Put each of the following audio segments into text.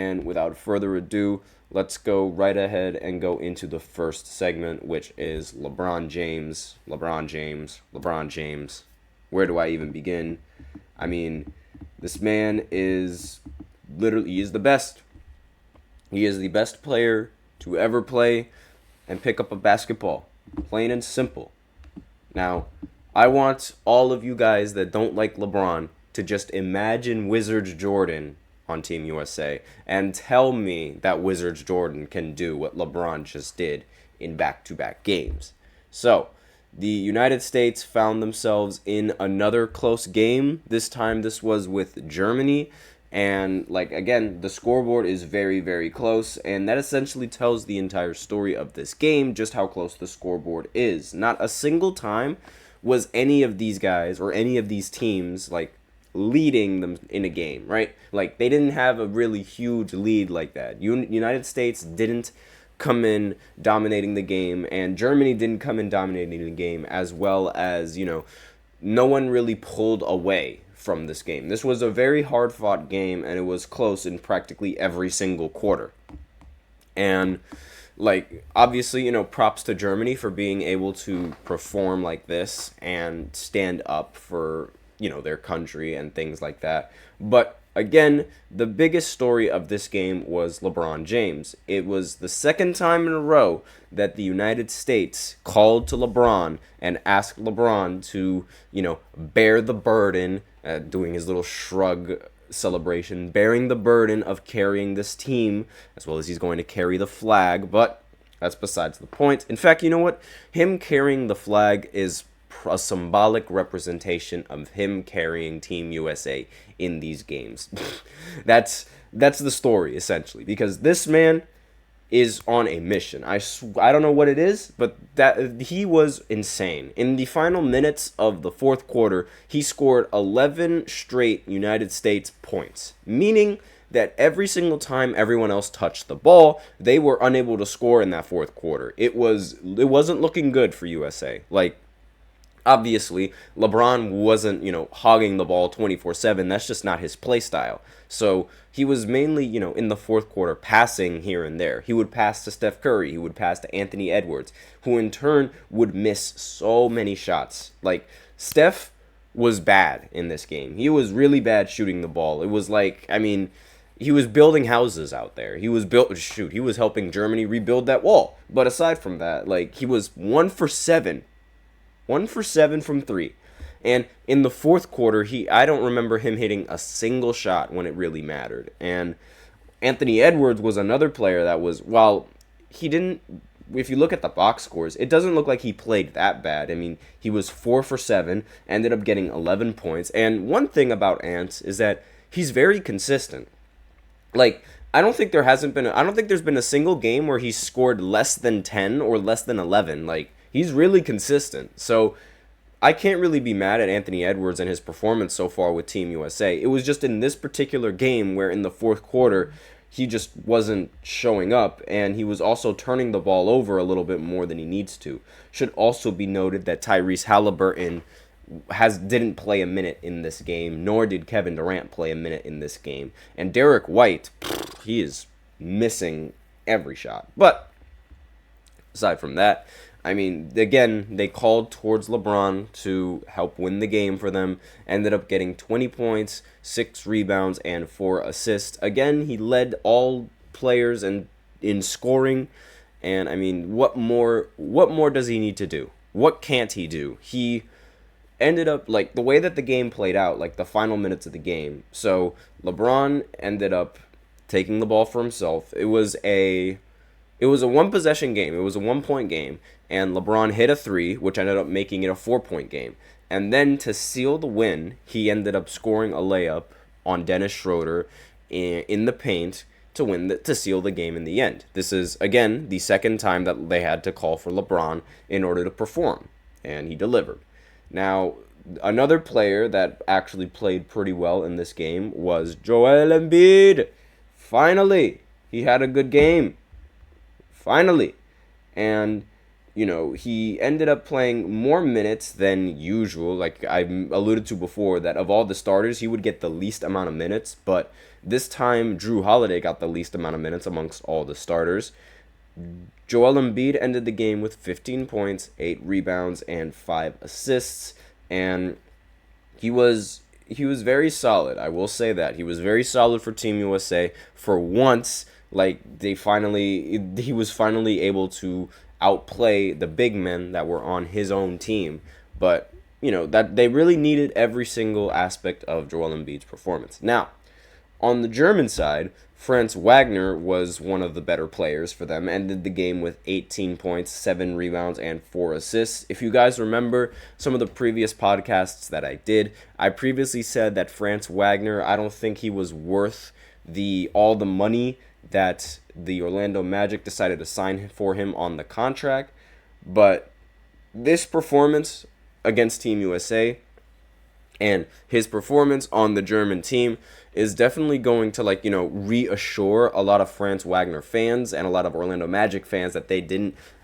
And without further ado, let's go right ahead and go into the first segment, which is LeBron James. LeBron James. LeBron James. Where do I even begin? I mean, this man is literally, he is the best. He is the best player to ever play and pick up a basketball. Plain and simple. Now, I want all of you guys that don't like LeBron to just imagine Wizards Jordan on Team USA and tell me that Wizards Jordan can do what LeBron just did in back-to-back games. So, the United States found themselves in another close game. This time this was with Germany. And, again, the scoreboard is very, very close. And that essentially tells the entire story of this game, just how close the scoreboard is. Not a single time was any of these guys or any of these teams, leading them in a game, right? They didn't have a really huge lead like that. United States didn't come in dominating the game, and Germany didn't come in dominating the game, as well as, no one really pulled away from this game. This was a very hard-fought game, and it was close in practically every single quarter. And, obviously, props to Germany for being able to perform like this and stand up for, their country and things like that. But again, the biggest story of this game was LeBron James. It was the second time in a row that the United States called to LeBron and asked LeBron to, bear the burden, doing his little shrug celebration, bearing the burden of carrying this team, as well as he's going to carry the flag, but that's besides the point. In fact, you know what? Him carrying the flag is a symbolic representation of him carrying Team USA in these games. That's the story, essentially, because this man is on a mission. I don't know what it is, but that he was insane. In the final minutes of the fourth quarter, he scored 11 straight United States points, meaning that every single time everyone else touched the ball, they were unable to score in that fourth quarter. It wasn't looking good for USA. Obviously, LeBron wasn't, hogging the ball 24/7. That's just not his play style. So he was mainly, in the fourth quarter, passing here and there. He would pass to Steph Curry. He would pass to Anthony Edwards, who in turn would miss so many shots. Steph was bad in this game. He was really bad shooting the ball. It was he was building houses out there. He was helping Germany rebuild that wall. But aside from that, he was 1 for 7. 1 for 7 from 3. And in the fourth quarter, I don't remember him hitting a single shot when it really mattered. And Anthony Edwards was another player that was, while he didn't, if you look at the box scores, it doesn't look like he played that bad. I mean, he was 4 for 7, ended up getting 11 points. And one thing about Ant is that he's very consistent. I don't think there's been a single game where he's scored less than 10 or less than 11. He's really consistent. So I can't really be mad at Anthony Edwards and his performance so far with Team USA. It was just in this particular game where in the fourth quarter, he just wasn't showing up, and he was also turning the ball over a little bit more than he needs to. Should also be noted that Tyrese Halliburton didn't play a minute in this game, nor did Kevin Durant play a minute in this game. And Derek White, he is missing every shot. But aside from that, I mean, again, they called towards LeBron to help win the game for them. Ended up getting 20 points, 6 rebounds, and 4 assists. Again, he led all players in scoring. And I mean, what more does he need to do? What can't he do? He ended up, the way that the game played out, the final minutes of the game. So LeBron ended up taking the ball for himself. It was a one-possession game. It was a 1-point game. And LeBron hit a 3, which ended up making it a 4-point game. And then to seal the win, he ended up scoring a layup on Dennis Schroeder in the paint to seal the game in the end. This is, again, the second time that they had to call for LeBron in order to perform. And he delivered. Now, another player that actually played pretty well in this game was Joel Embiid. Finally, he had a good game. Finally. And he ended up playing more minutes than usual. Like I alluded to before, that of all the starters, he would get the least amount of minutes. But this time, Drew Holiday got the least amount of minutes amongst all the starters. Joel Embiid ended the game with 15 points, 8 rebounds, and 5 assists. And he was he was very solid. I will say that he was very solid for Team USA for once. Like he was finally able to outplay the big men that were on his own team. But that they really needed every single aspect of Joel Embiid's performance. Now, on the German side, Franz Wagner was one of the better players for them, ended the game with 18 points, 7 rebounds, and 4 assists. If you guys remember some of the previous podcasts that I did, I previously said that Franz Wagner, I don't think he was worth all the money that the Orlando Magic decided to sign for him on the contract. But this performance against Team USA and his performance on the German team is definitely going to reassure a lot of Franz Wagner fans and a lot of Orlando Magic fans that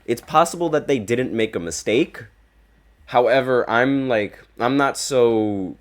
it's possible that they didn't make a mistake. However, I'm not so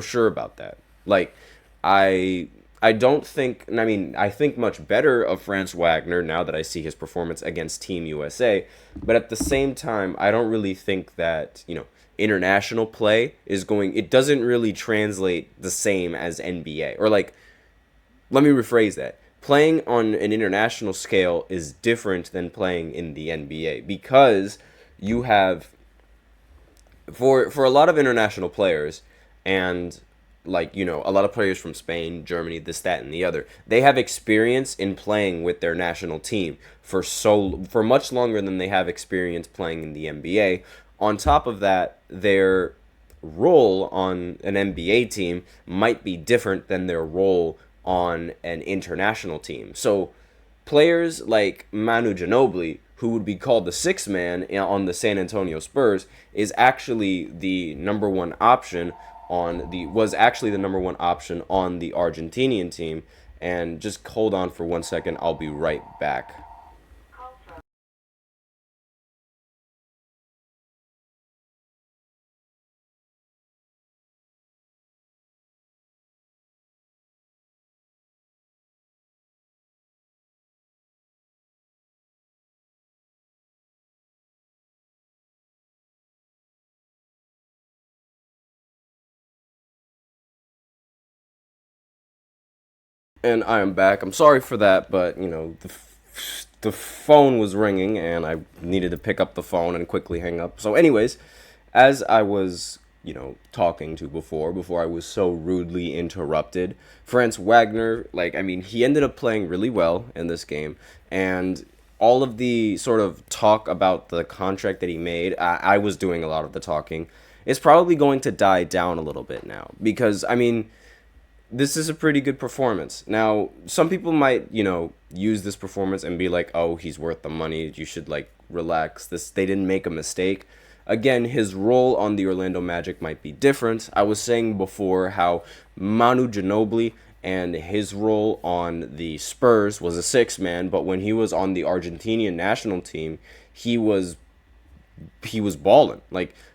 sure about that. Like I don't think, I think much better of Franz Wagner now that I see his performance against Team USA, but at the same time, I don't really think that, international play it doesn't really translate the same as NBA. Or let me rephrase that. Playing on an international scale is different than playing in the NBA, because you have, for a lot of international players, and a lot of players from Spain, Germany, this, that, and the other, they have experience in playing with their national team for much longer than they have experience playing in the NBA. On top of that, their role on an NBA team might be different than their role on an international team. So players like Manu Ginobili, who would be called the sixth man on the San Antonio Spurs, is actually the number one option was actually the number one option on the Argentinian team. And just hold on for 1 second, I'll be right back. And I am back. I'm sorry for that, but the phone was ringing and I needed to pick up the phone and quickly hang up. So, anyways, as I was talking to before I was so rudely interrupted, Franz Wagner, he ended up playing really well in this game, and all of the sort of talk about the contract that he made, I was doing a lot of the talking, is probably going to die down a little bit now, because this is a pretty good performance. Now, some people might, use this performance and be like, "Oh, he's worth the money. You should relax. They didn't make a mistake." Again, his role on the Orlando Magic might be different. I was saying before how Manu Ginobili and his role on the Spurs was a six man, but when he was on the Argentinian national team, he was balling.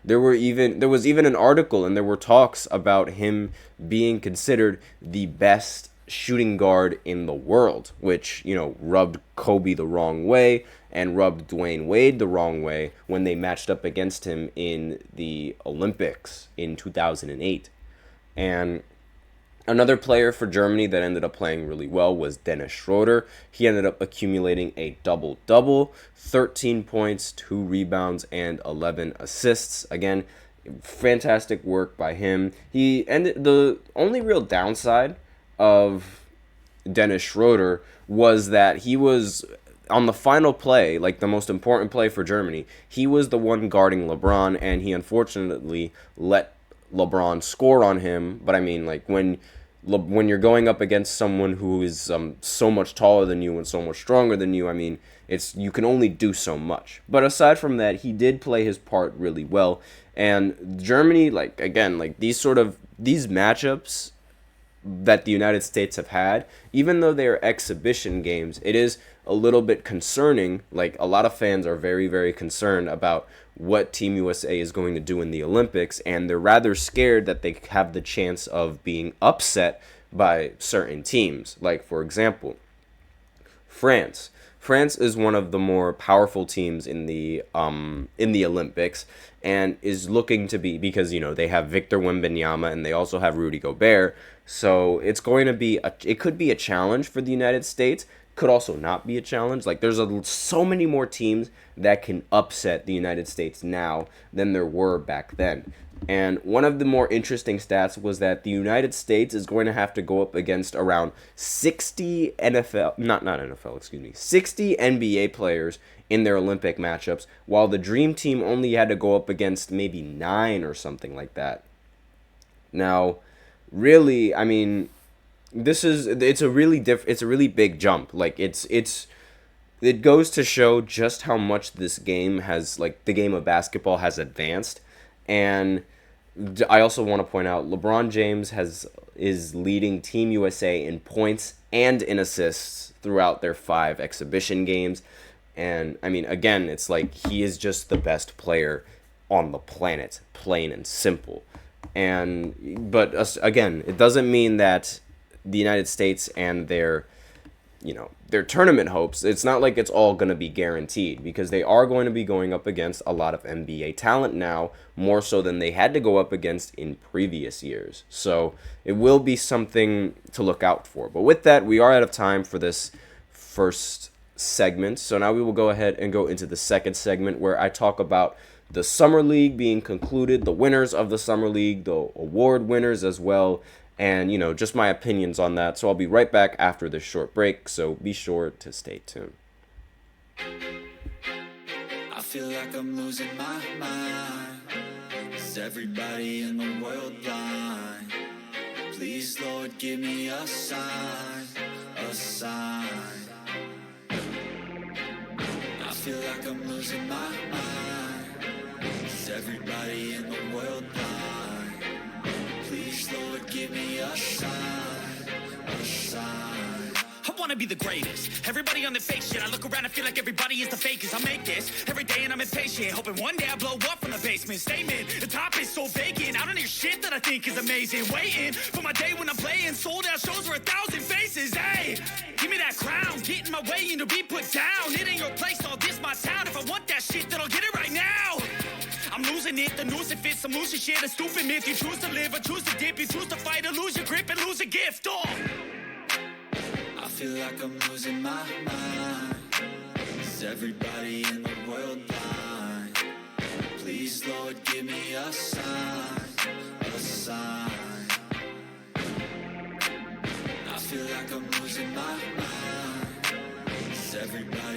There was even an article, and there were talks about him being considered the best shooting guard in the world, which rubbed Kobe the wrong way and rubbed Dwayne Wade the wrong way when they matched up against him in the Olympics in 2008. And another player for Germany that ended up playing really well was Dennis Schroeder. He ended up accumulating a double-double, 13 points, 2 rebounds, and 11 assists. Again, fantastic work by him. The only real downside of Dennis Schroeder was that he was on the final play, the most important play for Germany. He was the one guarding LeBron, and he unfortunately let LeBron score on him. But when you're going up against someone who is so much taller than you and so much stronger than you, you can only do so much. But aside from that, he did play his part really well. And Germany, these matchups, that the United States have had, even though they are exhibition games, it is a little bit concerning. Like, a lot of fans are very, very concerned about what Team USA is going to do in the Olympics, and they're rather scared that they have the chance of being upset by certain teams. Like, for example, France. France is one of the more powerful teams in the Olympics, and is looking to be, because they have Victor Wembanyama and they also have Rudy Gobert. So it's going to be it could be a challenge for the United States. Could also not be a challenge. Like, there's so many more teams that can upset the United States now than there were back then. And one of the more interesting stats was that the United States is going to have to go up against around 60 60 NBA players in their Olympic matchups, while the Dream Team only had to go up against maybe 9 or something like that. Now, really, I mean, it's a really big jump. Like, it goes to show just how much this game has, like, the game of basketball has advanced. And I also want to point out LeBron James is leading Team USA in points and in assists throughout their 5 exhibition games. And I mean, again, it's like he is just the best player on the planet, plain and simple. But again, it doesn't mean that the United States and their tournament hopes, it's not like it's all going to be guaranteed, because they are going to be going up against a lot of NBA talent now, more so than they had to go up against in previous years. So it will be something to look out for. But with that, we are out of time for this first segment. So now we will go ahead and go into the second segment, where I talk about the Summer League being concluded, the winners of the Summer League, the award winners as well, and, just my opinions on that. So I'll be right back after this short break, so be sure to stay tuned. I feel like I'm losing my mind. Is everybody in the world blind? Please, Lord, give me a sign, a sign. I feel like I'm losing my mind. Is everybody in the world blind? Please, Lord, give me a sign, a sign. I wanna be the greatest. Everybody on the fake shit. I look around and feel like everybody is the fakest. I make this every day and I'm impatient, hoping one day I blow up from the basement. Statement, the top is so vacant. I don't hear shit that I think is amazing. Waiting for my day when I'm playing sold out shows for 1,000 faces. Hey, give me that crown, get in my way and to be put down. It ain't your place, all this my town. If I want that shit, then I'll get it right now. I'm losing it, the noose it fits, I'm losing shit, a stupid myth. You choose to live or choose to dip, you choose to fight or lose your grip and lose a gift. Oh, I feel like I'm losing my mind. Is everybody in the world blind? Please, Lord, give me a sign, a sign. I feel like I'm losing my mind. Is everybody